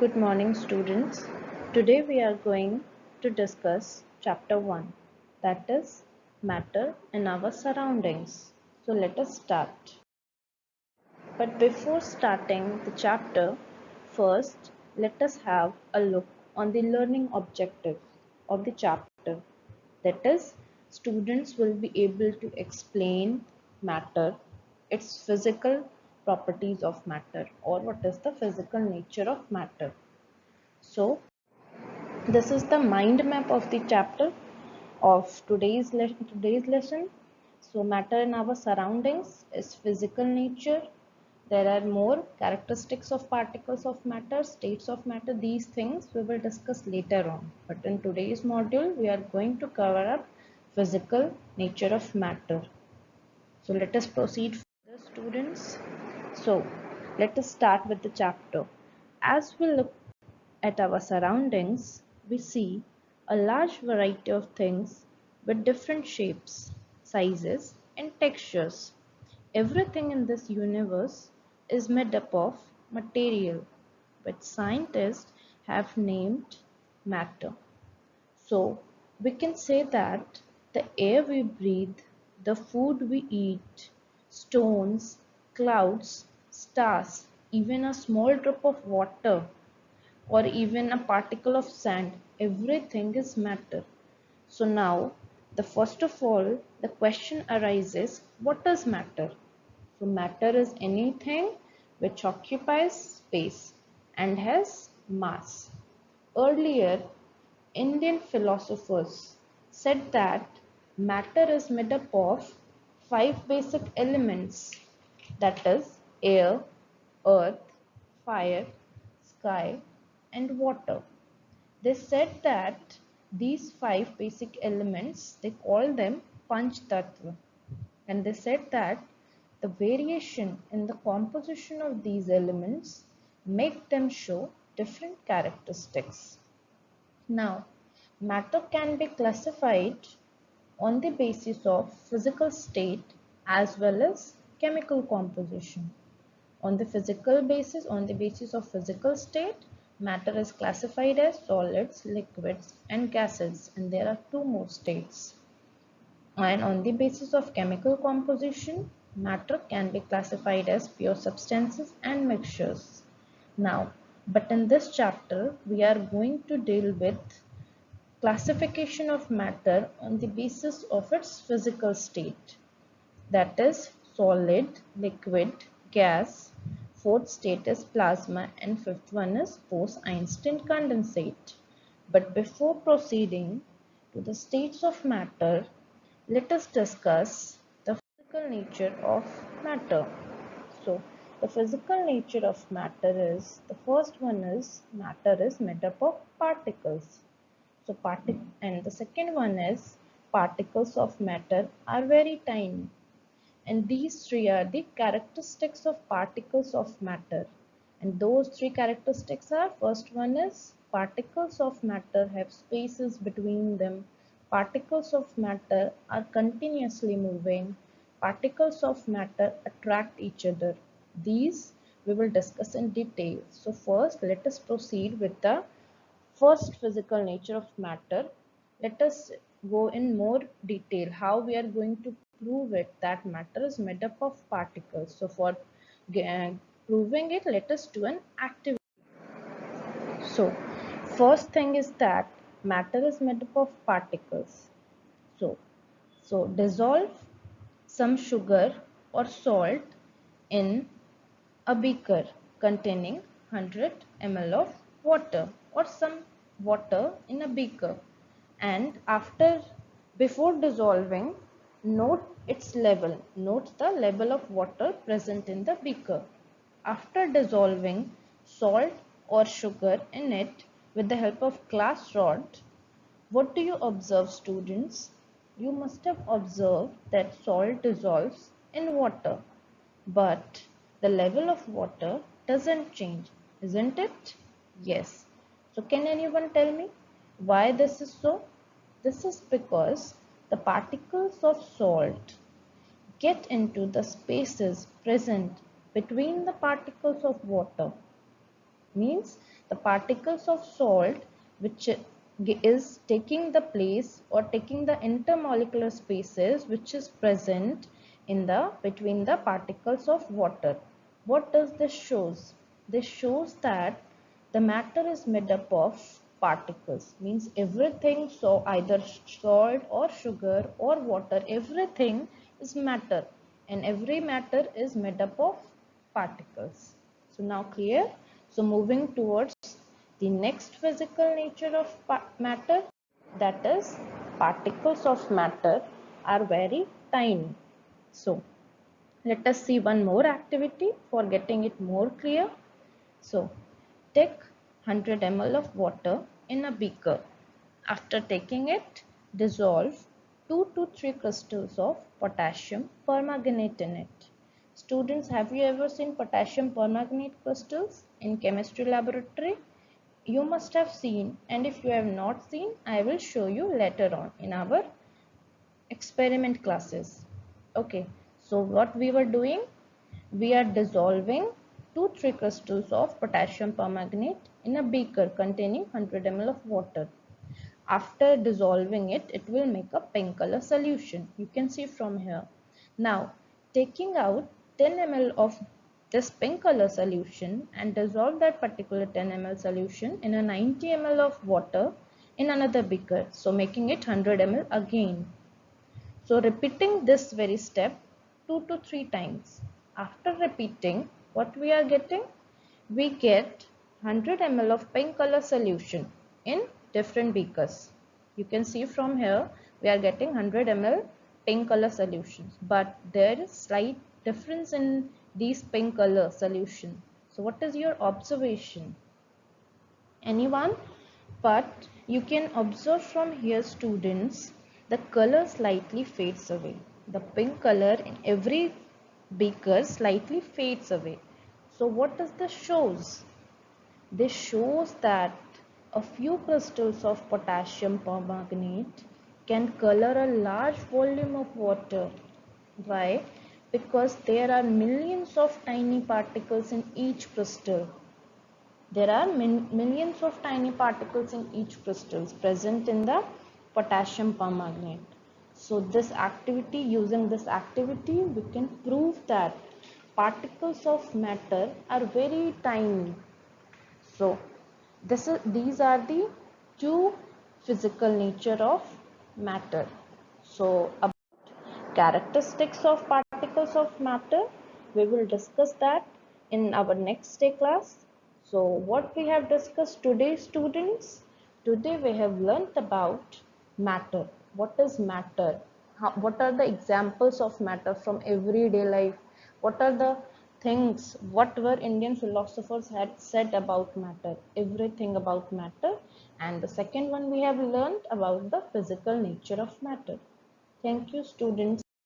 Good morning, students. Today we are going to discuss chapter 1, that is matter in our surroundings. So let us start. But before starting the chapter, first let us have a look on the learning objectives of the chapter. That is, students will be able to explain matter, its physical properties of matter, or what is the physical nature of matter. So, this is the mind map of the chapter of today's lesson. So, matter in our surroundings is physical nature. There are more characteristics of particles of matter, states of matter. These things we will discuss later on. But in today's module, we are going to cover up physical nature of matter. So, let us proceed further, students. So, let us start with the chapter. As we look at our surroundings, we see a large variety of things with different shapes, sizes, and textures. Everything in this universe is made up of material, which scientists have named matter. So, we can say that the air we breathe, the food we eat, stones, clouds, stars, even a small drop of water or even a particle of sand, everything is matter. So now, the first of all, the question arises, what is matter? So matter is anything which occupies space and has mass. Earlier, Indian philosophers said that matter is made up of five basic elements, that is air, earth, fire, sky, and water. They said that these five basic elements, they call them Panch Tattva. And they said that the variation in the composition of these elements make them show different characteristics. Now, matter can be classified on the basis of physical state as well as chemical composition. On the basis of physical state, matter is classified as solids, liquids, and gases, and there are two more states. And on the basis of chemical composition, matter can be classified as pure substances and mixtures. Now, but in this chapter, we are going to deal with classification of matter on the basis of its physical state, that is solid, liquid, gas. Fourth state is plasma and fifth one is Bose-Einstein condensate. But before proceeding to the states of matter, let us discuss the physical nature of matter. So, the physical nature of matter is, the first one is matter is made up of particles. So, and the second one is particles of matter are very tiny. And these three are the characteristics of particles of matter. And those three characteristics are, first one is particles of matter have spaces between them. Particles of matter are continuously moving. Particles of matter attract each other. These we will discuss in detail. So first let us proceed with the first physical nature of matter. Let us go in more detail how we are going to prove it that matter is made up of particles. So for proving it, let us do an activity. So first thing is that matter is made up of particles. So, so dissolve some sugar or salt in a beaker containing 100 ml of water or some water in a beaker, and before dissolving, note the level of water present in the beaker. After dissolving salt or sugar in it with the help of glass rod, what do you observe, students? You must have observed that salt dissolves in water, but the level of water doesn't change, isn't it? Yes. So can anyone tell me why this is so? This is because the particles of salt get into the spaces present between the particles of water. Means the particles of salt which is taking the place or taking the intermolecular spaces which is present in the between the particles of water. What does this shows? This shows that the matter is made up of particles, means everything, so either salt or sugar or water, everything is matter, and every matter is made up of particles. So now clear? So moving towards the next physical nature of matter, that is particles of matter are very tiny. So let us see one more activity for getting it more clear. So take 100 ml of water in a beaker. After taking it, dissolve 2 to 3 crystals of potassium permanganate in it. Students, have you ever seen potassium permanganate crystals in chemistry laboratory? You must have seen, and if you have not seen, I will show you later on in our experiment classes. Okay, so what we were doing, we are dissolving 2-3 crystals of potassium permanganate in a beaker containing 100 ml of water. After dissolving it, it will make a pink color solution. You can see from here. Now, taking out 10 ml of this pink color solution and dissolve that particular 10 ml solution in a 90 ml of water in another beaker. So making it 100 ml again. So repeating this very step 2 to 3 times. After repeating, what we are getting? We get 100 ml of pink color solution in different beakers. You can see from here we are getting 100 ml pink color solutions, but there is slight difference in these pink color solution. So what is your observation? Anyone? But you can observe from here, students, the color slightly fades away. The pink color in every beaker slightly fades away. So what does this shows? This shows that a few crystals of potassium permanganate can color a large volume of water. Why? Because there are millions of tiny particles in each crystal. There are millions of tiny particles in each crystals present in the potassium permanganate. So using this activity, we can prove that particles of matter are very tiny. So these are the two physical nature of matter. So characteristics of particles of matter, we will discuss that in our next day class. So what we have discussed today, students? Today we have learnt about matter. What is matter? What are the examples of matter from everyday life? What are the things, what were Indian philosophers had said about matter? Everything about matter. And the second one, we have learnt about the physical nature of matter. Thank you, students.